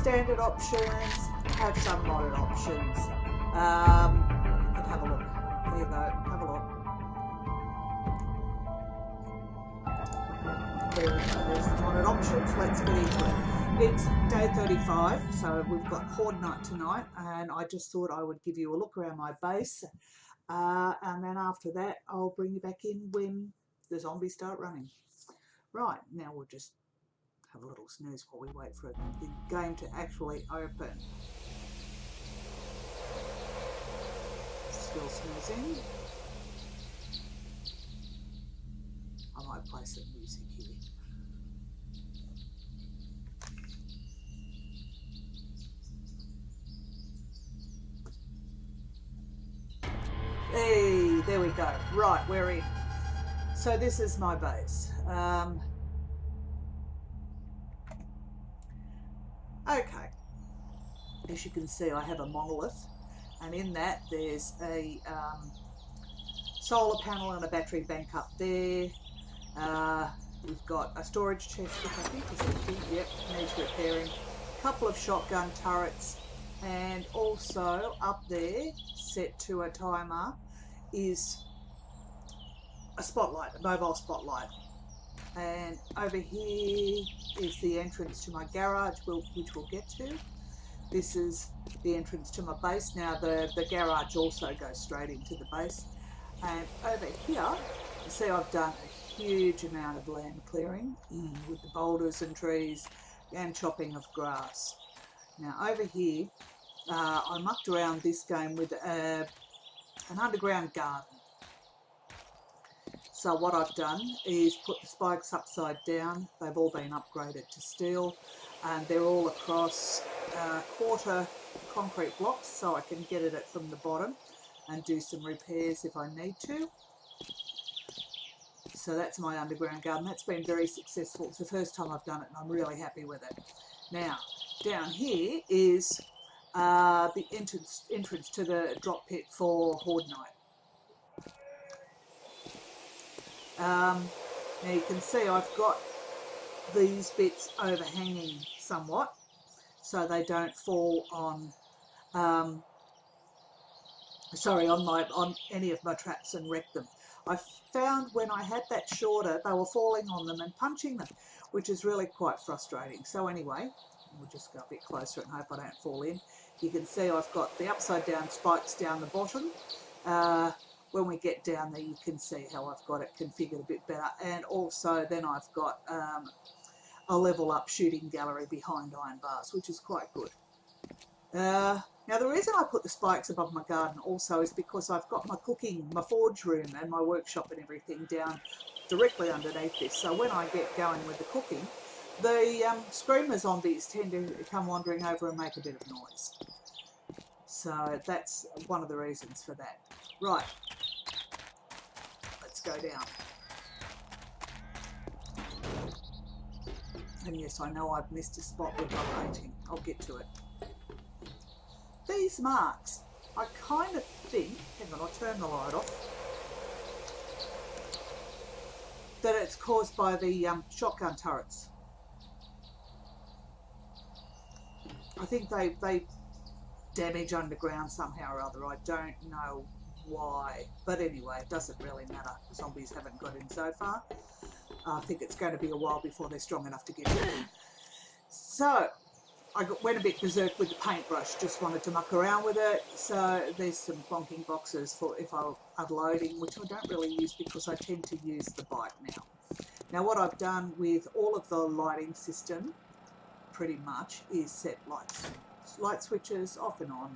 standard options, have some modded options. And have a look. There you go. Have a look. There we go. There's the modded options. Let's get into it. It's day 35, so we've got Horde night tonight, and I just thought I would give you a look around my base, and then after that I'll bring you back in when the zombies start running. Right, now we'll just have a little snooze while we wait for the game to actually open. Still snoozing. I might play some music here. Hey, there we go. Right, we're in. So this is my base. Okay. As you can see, I have a monolith, and in that there's a solar panel and a battery bank up there. We've got a storage chest, which I think is empty. Yep, needs repairing. A couple of shotgun turrets, and also up there, set to a timer, is a spotlight, a mobile spotlight. And over here is the entrance to my garage, which we'll get to. This is the entrance to my base. Now the garage also goes straight into the base. And over here, you see I've done a huge amount of land clearing with the boulders and trees and chopping of grass. Now over here, I mucked around this game with an underground garden. So what I've done is put the spikes upside down. They've all been upgraded to steel, and they're all across quarter concrete blocks, so I can get at it from the bottom and do some repairs if I need to. So that's my underground garden. That's been very successful. It's the first time I've done it, and I'm really happy with it. Now, down here is the entrance to the drop pit for Horde night. Now you can see I've got these bits overhanging somewhat, so they don't fall on on any of my traps and wreck them. I found when I had that shorter, they were falling on them and punching them, which is really quite frustrating. So anyway, we'll just go a bit closer and hope I don't fall in. You can see I've got the upside down spikes down the bottom. When we get down there, you can see how I've got it configured a bit better. And also then I've got a level up shooting gallery behind iron bars, which is quite good. Now the reason I put the spikes above my garden also is because I've got my cooking, my forge room and my workshop and everything down directly underneath this. So when I get going with the cooking, the screamer zombies tend to come wandering over and make a bit of noise. So that's one of the reasons for that. Right, let's go down. And yes, I know I've missed a spot with my painting. I'll get to it. These marks, I kind of think, hang on, I'll turn the light off, that it's caused by the shotgun turrets. I think they damage underground somehow or other. I don't know why, but anyway, it doesn't really matter. Zombies haven't got in so far. I think it's going to be a while before they're strong enough to get in. So I went a bit berserk with the paintbrush, just wanted to muck around with it. So there's some bonking boxes for if I'm unloading, which I don't really use because I tend to use the bike now. Now what I've done with all of the lighting system pretty much is set light switches off and on,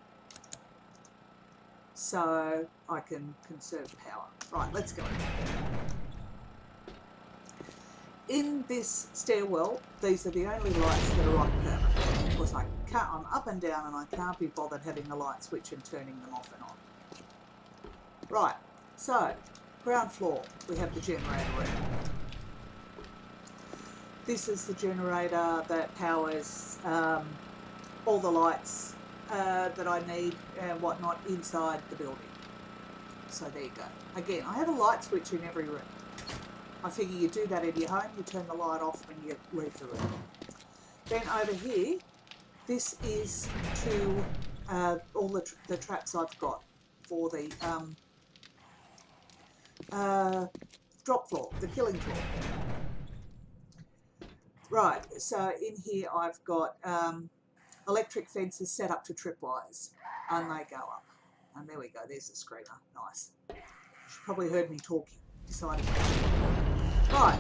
so I can conserve power. Right, let's go. In this stairwell, these are the only lights that are on permanent, because I'm up and down and I can't be bothered having the light switch and turning them off and on. Right, so ground floor, we have the generator room. This is the generator that powers all the lights that I need and whatnot inside the building. So there you go. Again, I have a light switch in every room. I figure you do that in your home, you turn the light off when you leave the room. Then over here, This is to all the traps I've got for the drop floor, the killing floor. Right, so in here I've got electric fences set up to tripwires, and they go up. And there we go, there's the screamer, nice. She probably heard me talking, decided to come. Right,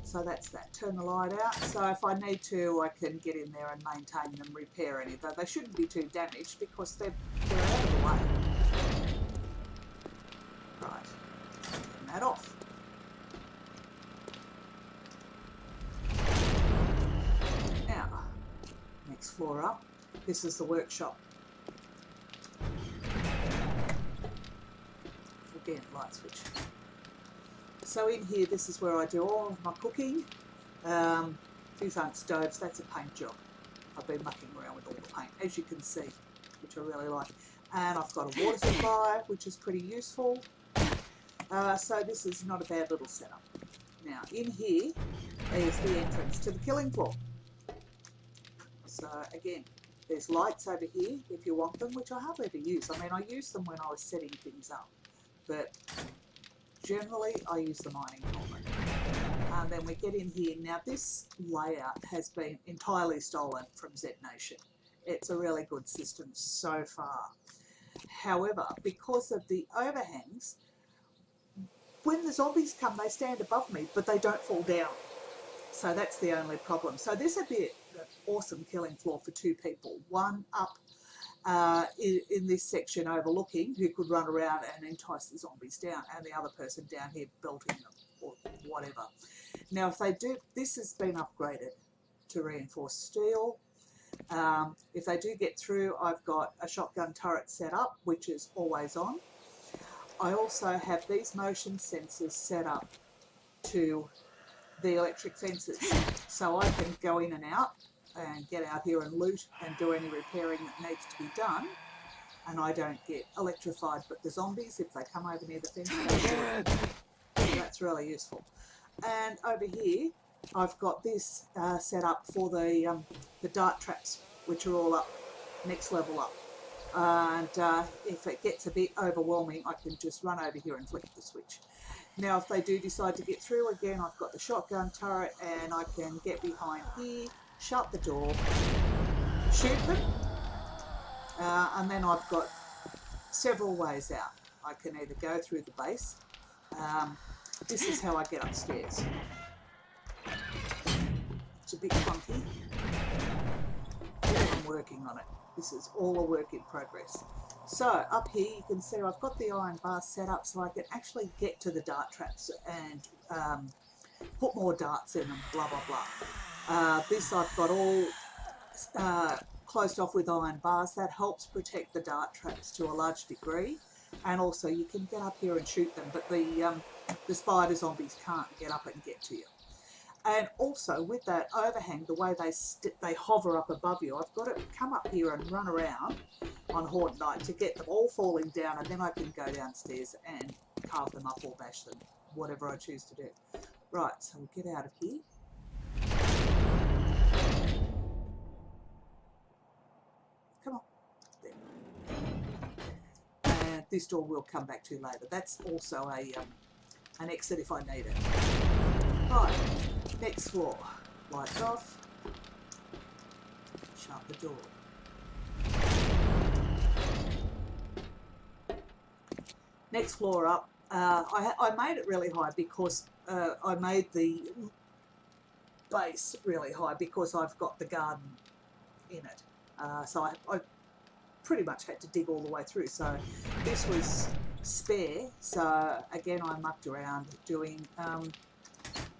so that's that. Turn the light out, so if I need to I can get in there and maintain them, repair any, though they shouldn't be too damaged because they're out of the way. Right, turn that off. Now, next floor up, this is the workshop. Again, light switch. So in here, this is where I do all of my cooking. These aren't stoves, that's a paint job. I've been mucking around with all the paint, as you can see, which I really like. And I've got a water supply, which is pretty useful. So this is not a bad little setup. Now, in here is the entrance to the killing floor. So again, there's lights over here if you want them, which I hardly ever use. I mean, I use them when I was setting things up, but generally I use the mining helmet. And then we get in here. Now this layout has been entirely stolen from Z-Nation. It's a really good system so far. However, because of the overhangs, when the zombies come, they stand above me, but they don't fall down. So that's the only problem. So this would be an awesome killing floor for two people. One up in this section overlooking, who could run around and entice the zombies down, and the other person down here belting them or whatever. Now if they do, this has been upgraded to reinforced steel. If they do get through, I've got a shotgun turret set up, which is always on. I also have these motion sensors set up to the electric fences, so I can go in and out and get out here and loot and do any repairing that needs to be done, and I don't get electrified. But the zombies, if they come over near the fence, so that's really useful. And over here I've got this set up for the dart traps, which are all up, next level up. And if it gets a bit overwhelming, I can just run over here and flick the switch. Now if they do decide to get through, again I've got the shotgun turret, and I can get behind here, shut the door, shoot them, and then I've got several ways out. I can either go through the base. This is how I get upstairs. It's a bit clunky. I'm working on it. This is all a work in progress. So up here you can see I've got the iron bar set up so I can actually get to the dart traps and put more darts in them, blah blah blah. This I've got all closed off with iron bars. That helps protect the dart traps to a large degree, and also you can get up here and shoot them, but the spider zombies can't get up and get to you. And also with that overhang, the way they hover up above you, I've got to come up here and run around on Horde night to get them all falling down, and then I can go downstairs and carve them up or bash them, whatever I choose to do. Right, so we'll get out of here. Come on. There. And this door we'll come back to later. That's also an exit if I need it. Right, next floor. Lights off. Shut the door. Next floor up. I made it really high because I made the base really high because I've got the garden in it. So I pretty much had to dig all the way through. So this was spare. So again, I mucked around doing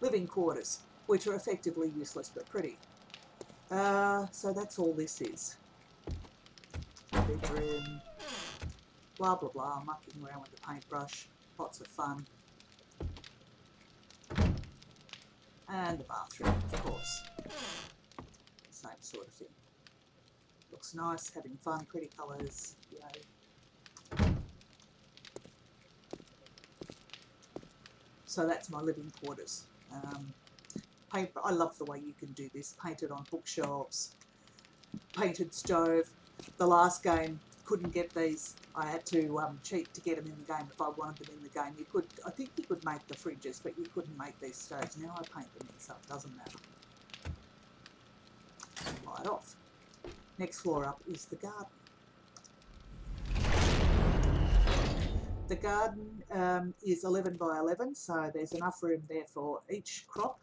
living quarters, which are effectively useless but pretty. So that's all this is. Bedroom. Blah blah blah, mucking around with the paintbrush, lots of fun. And the bathroom, of course. Same sort of thing. Looks nice, having fun, pretty colours, yay. So that's my living quarters. I love the way you can do this, painted on bookshelves. painted stove. The last game, couldn't get these. I had to cheat to get them in the game if I wanted them in the game. You could, I think you could make the fridges, but you couldn't make these stoves. Now I paint them in, so it doesn't matter. Light off. Next floor up is the garden. The garden is 11 by 11, so there's enough room there for each crop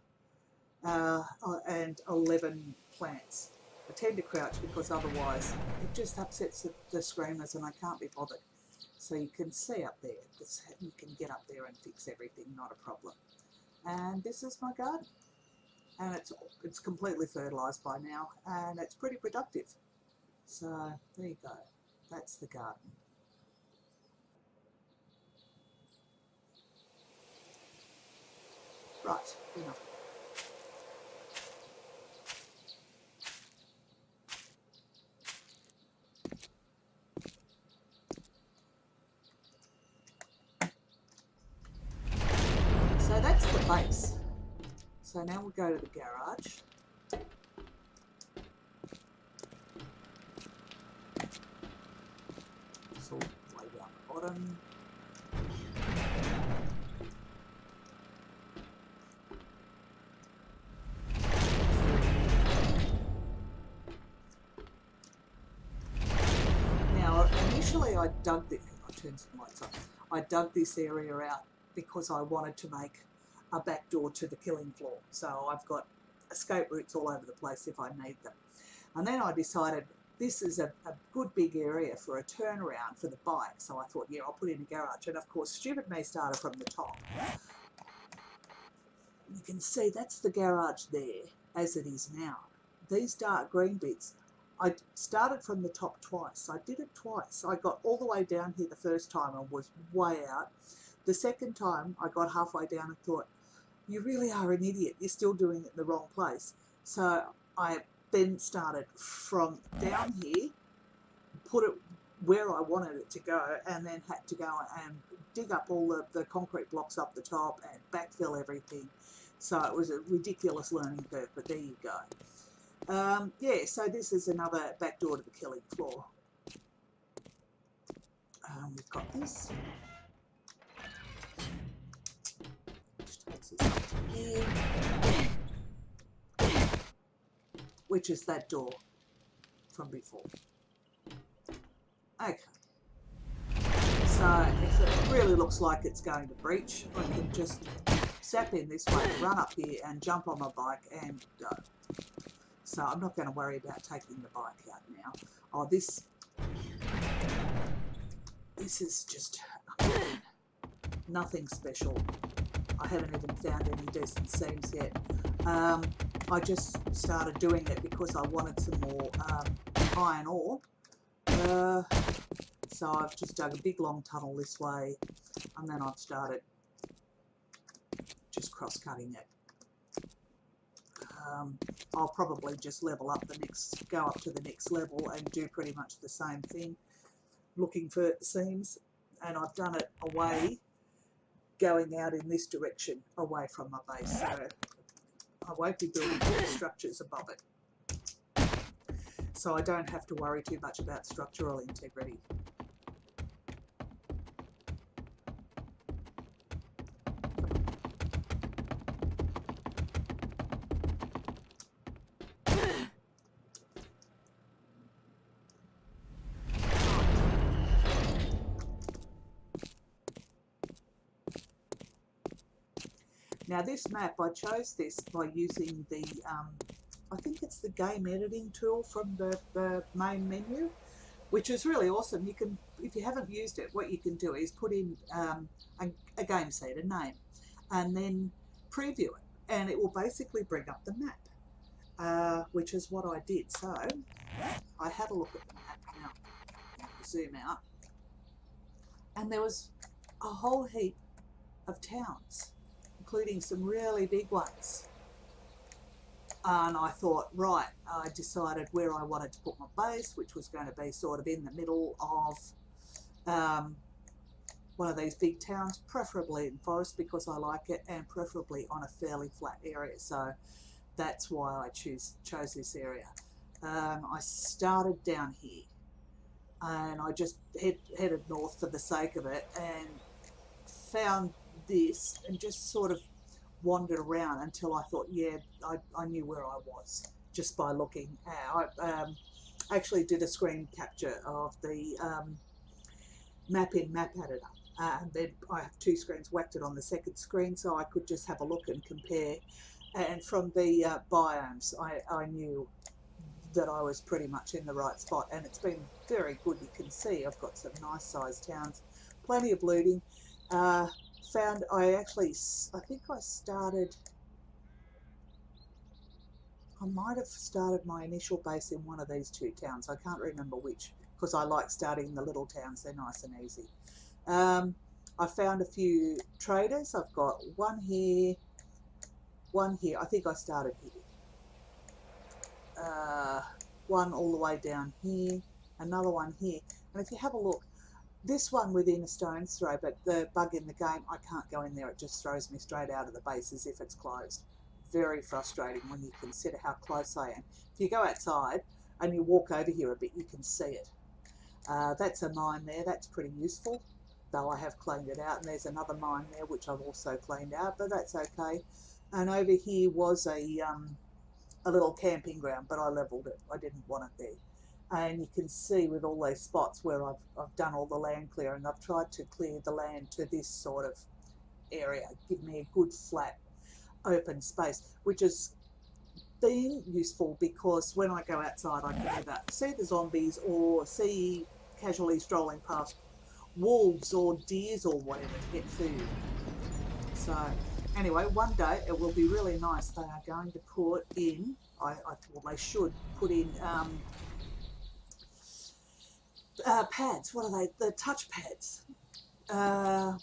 and 11 plants. I tend to crouch because otherwise it just upsets the screamers and I can't be bothered. So you can see up there, you can get up there and fix everything, not a problem. And this is my garden. And it's completely fertilised by now and it's pretty productive. So there you go, that's the garden. Right, enough. So that's the base. So now we'll go to the garage. It's all the way down the bottom. Now, initially I dug this, I'll turn some lights on. I dug this area out because I wanted to make a back door to the killing floor. So I've got escape routes all over the place if I need them. And then I decided this is a good big area for a turnaround for the bike. So I thought, yeah, I'll put in a garage. And of course, stupid me started from the top. You can see that's the garage there as it is now. These dark green bits, I started from the top twice. I did it twice. I got all the way down here the first time and was way out. The second time I got halfway down and thought, you really are an idiot. You're still doing it in the wrong place. So I then started from down here, put it where I wanted it to go, and then had to go and dig up all the concrete blocks up the top and backfill everything. So it was a ridiculous learning curve, but there you go. Yeah, so this is another back door to the killing floor. We've got this. Which takes us up to here. Which is that door from before. Okay. So if it really looks like it's going to breach, I can just zap in this way, run up here and jump on my bike and go. So I'm not going to worry about taking the bike out now. Oh, this is just nothing special. I haven't even found any decent seams yet. I just started doing it because I wanted some more iron ore. So I've just dug a big long tunnel this way, and then I've started just cross-cutting it. I'll probably just level up go up to the next level and do pretty much the same thing, looking for seams. And I've done it away, going out in this direction, away from my base. So I won't be building any structures above it. So I don't have to worry too much about structural integrity. Now this map, I chose this by using the, I think it's the game editing tool from the main menu, which is really awesome. You can, if you haven't used it, what you can do is put in a game seed, a name, and then preview it, and it will basically bring up the map, which is what I did. So I had a look at the map now, zoom out, and there was a whole heap of towns, including some really big ones. And I thought, right, I decided where I wanted to put my base, which was going to be sort of in the middle of one of these big towns, preferably in forest because I like it, and preferably on a fairly flat area. So that's why I chose this area. I started down here, and I just headed north for the sake of it, and found this, and just sort of wandered around until I thought, yeah, I knew where I was just by looking. I actually did a screen capture of the map in map editor. And then I have two screens, whacked it on the second screen so I could just have a look and compare. And from the biomes, I knew that I was pretty much in the right spot, and it's been very good. You can see I've got some nice sized towns, plenty of looting. Found I think I started, I might have started my initial base in one of these two towns. I can't remember which, because I like starting in the little towns, they're nice and easy. I found a few traders. I've got one here, I think I started here. One all the way down here, another one here. And if you have a look, this one within a stone's throw, but the bug in the game, I can't go in there. It just throws me straight out of the base as if it's closed. Very frustrating when you consider how close I am. If you go outside and you walk over here a bit, you can see it. That's a mine there. That's pretty useful, though I have cleaned it out. And there's another mine there which I've also cleaned out, but that's okay. And over here was a little camping ground, but I leveled it. I didn't want it there. And you can see with all those spots where I've done all the land clearing, I've tried to clear the land to this sort of area, give me a good flat open space, which has been useful because when I go outside I can either see the zombies or see casually strolling past wolves or deers or whatever to get food. So anyway, one day it will be really nice. They are going to put in, well, they should put in pads. What are they? The touch pads that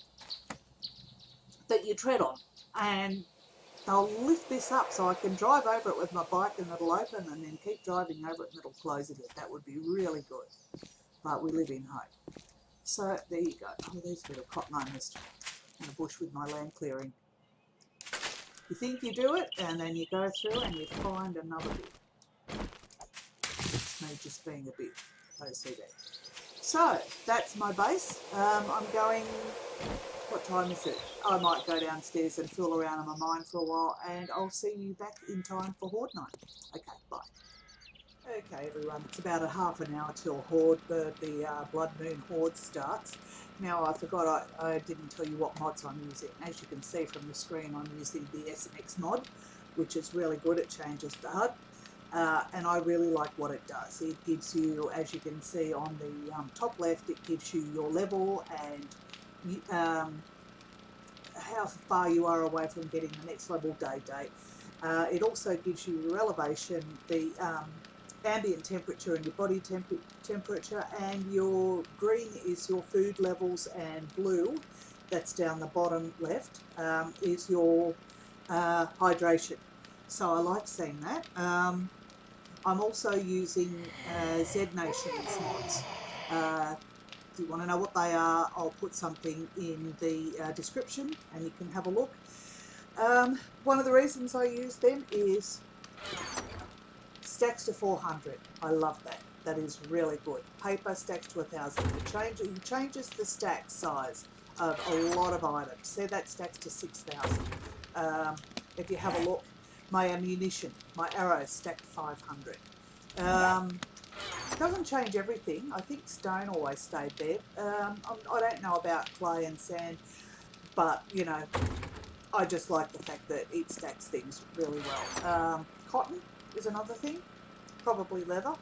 you tread on, and they'll lift this up so I can drive over it with my bike and it'll open, and then keep driving over it and it'll close again. That would be really good. But we live in hope. So there you go. Oh, there's a bit of cotton I missed in the bush with my land clearing. You think you do it, and then you go through and you find another bit. It's me just being a bit OCD. So that's my base. I'm going, what time is it? I might go downstairs and fool around in my mine for a while, and I'll see you back in time for Horde night. Okay, bye. Okay everyone, it's about a half an hour till Horde, the Blood Moon Horde starts. Now I forgot I didn't tell you what mods I'm using. As you can see from the screen, I'm using the SMX mod, which is really good. It changes the HUD, and I really like what it does. It gives you, as you can see on the top left, it gives you your level and how far you are away from getting the next level day date. It also gives you your elevation, the ambient temperature and your body temperature, and your green is your food levels, and blue, that's down the bottom left, is your hydration. So I like seeing that. I'm also using Z-Nations mods. If you want to know what they are, I'll put something in the description and you can have a look. One of the reasons I use them is stacks to 400. I love that. That is really good. Paper stacks to 1,000. It changes the stack size of a lot of items. See, that stacks to 6,000. If you have a look, my ammunition, my arrows stack to 500. Doesn't change everything. I think stone always stayed there. I don't know about clay and sand, but you know, I just like the fact that it stacks things really well. Cotton is another thing, probably leather.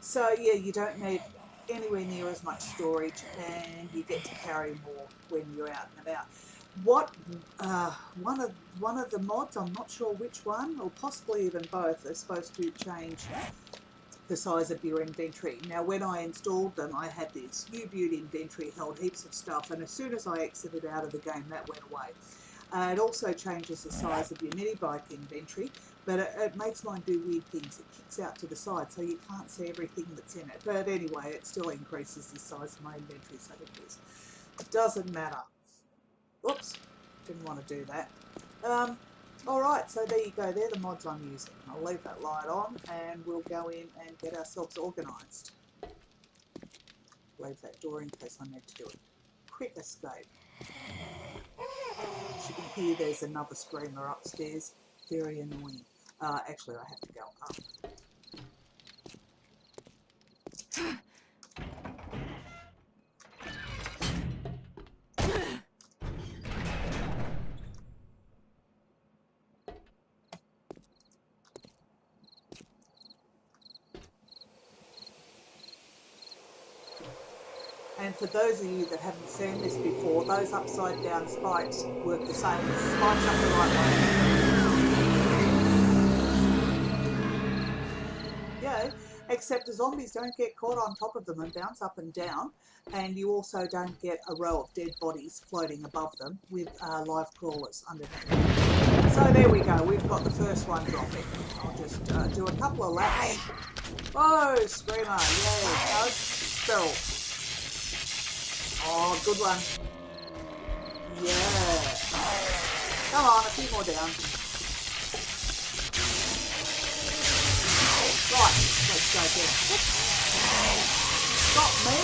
So yeah, you don't need anywhere near as much storage, and you get to carry more when you're out and about. What one of the mods, I'm not sure which one, or possibly even both, are supposed to change the size of your inventory. Now when I installed them, I had this U-Boot inventory, held heaps of stuff, and as soon as I exited out of the game, that went away. It also changes the size of your mini bike inventory, but it makes mine do weird things. It kicks out to the side so you can't see everything that's in it. But anyway, it still increases the size of my inventory, so it doesn't matter. Oops, didn't want to do that. Alright, so there you go, they're the mods I'm using. I'll leave that light on and we'll go in and get ourselves organised. Leave that door in case I need to do a quick escape. As you can hear, there's another screamer upstairs. Very annoying. Actually, I have to go up. And for those of you that haven't seen this before, those upside down spikes work the same as spikes up the right way. Yeah, except the zombies don't get caught on top of them and bounce up and down, and you also don't get a row of dead bodies floating above them with live crawlers underneath. So there we go, we've got the first one dropping. I'll just do a couple of laps. Oh, screamer, yeah, no, spiral. Oh, good one. Yeah. Come on, a few more down. Right, let's go down. Stop me.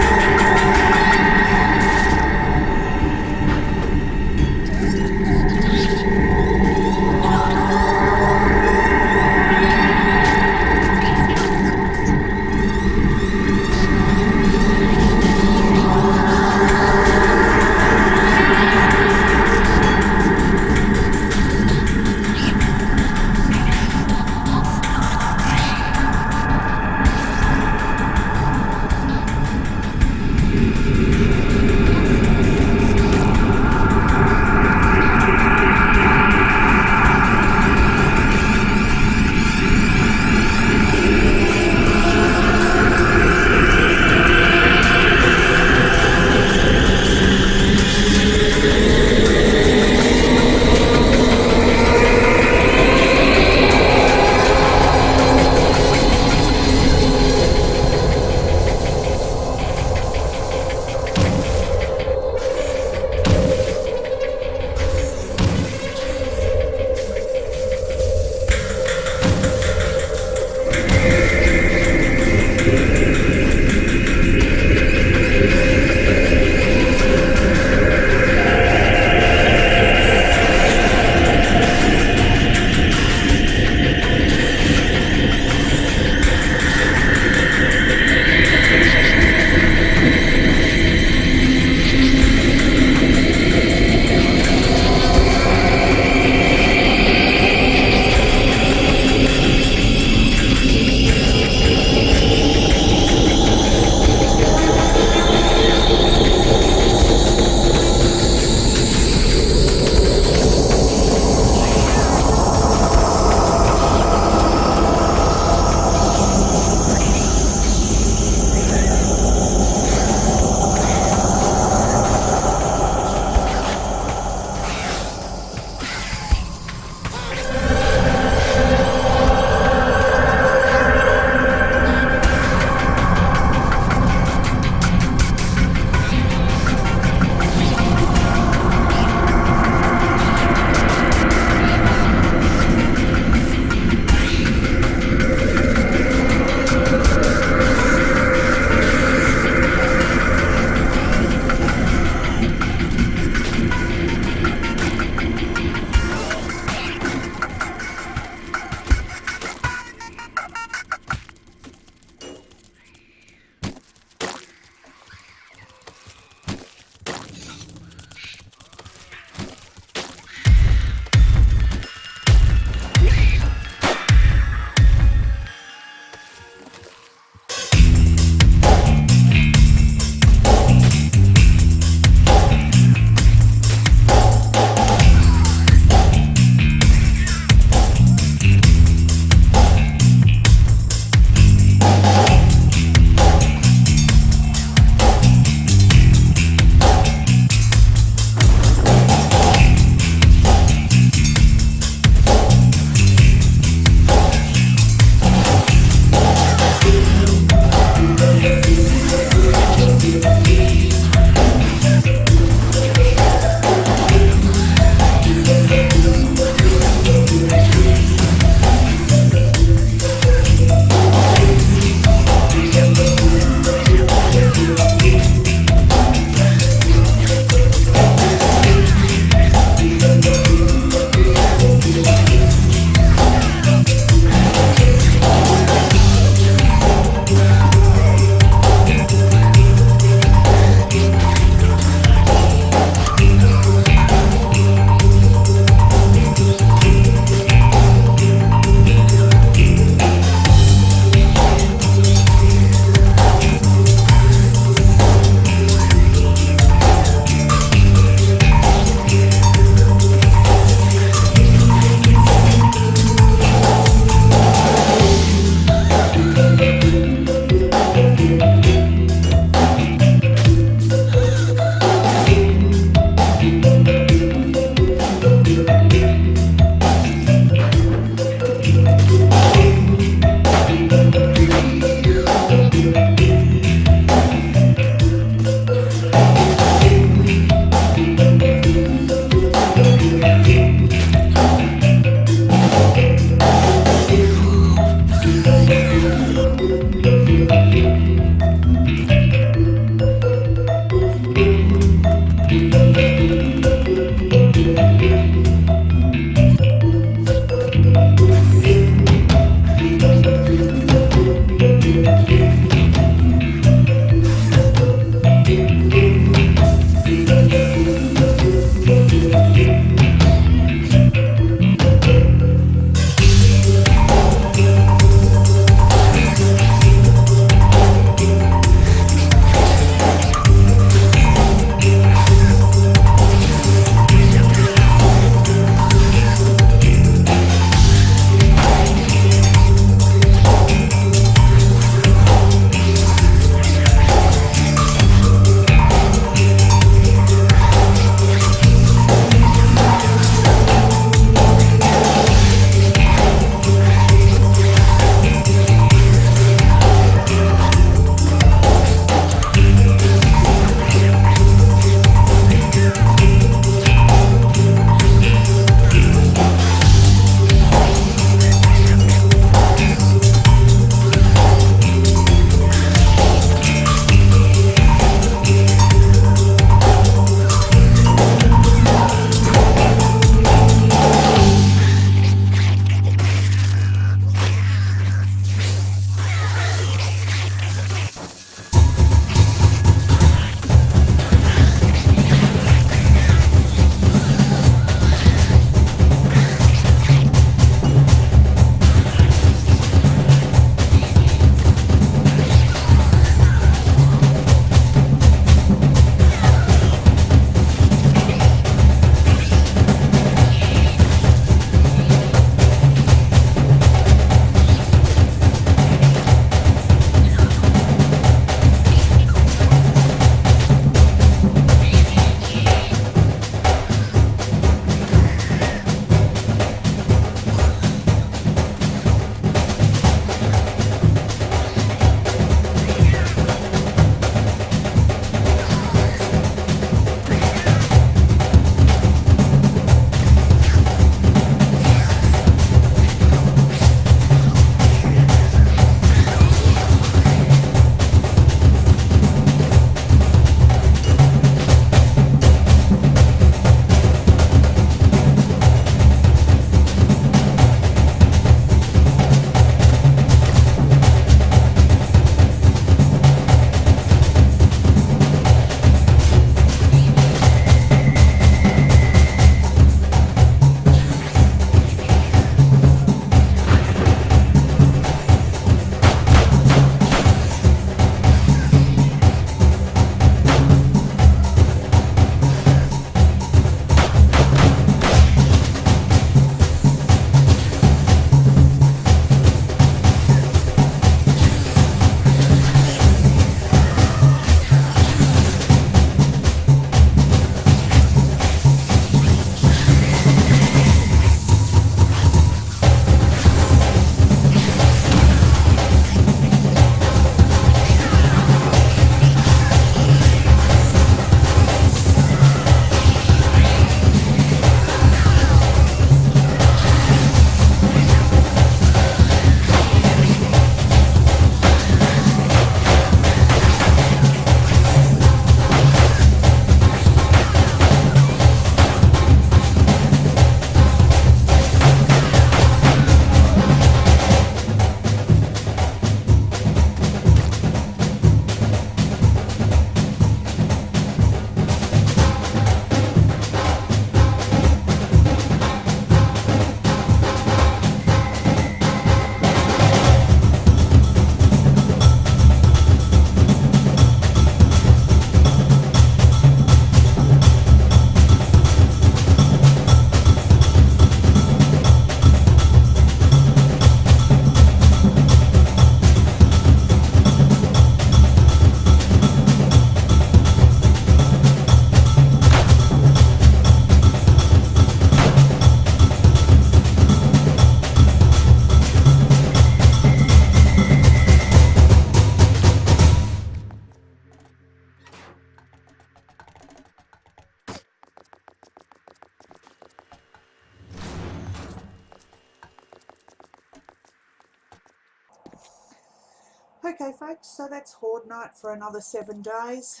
folks, so that's Horde night for another 7 days.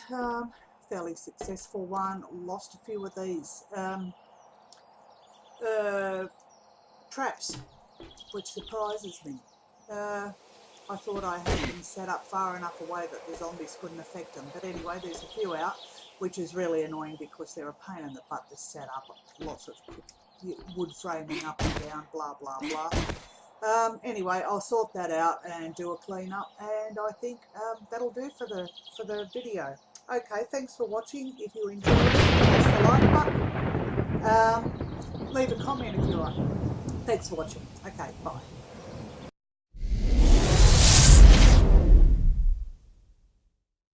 Fairly successful one. Lost a few of these traps, which surprises me. I thought I had them set up far enough away that the zombies couldn't affect them, but anyway, there's a few out, which is really annoying because they're a pain in the butt to set up. Lots of wood framing up and down, blah blah blah. Anyway, I'll sort that out and do a clean up, and I think that'll do for the video. Okay, thanks for watching. If you enjoyed it, press the like button. Leave a comment if you like. Thanks for watching. Okay, bye.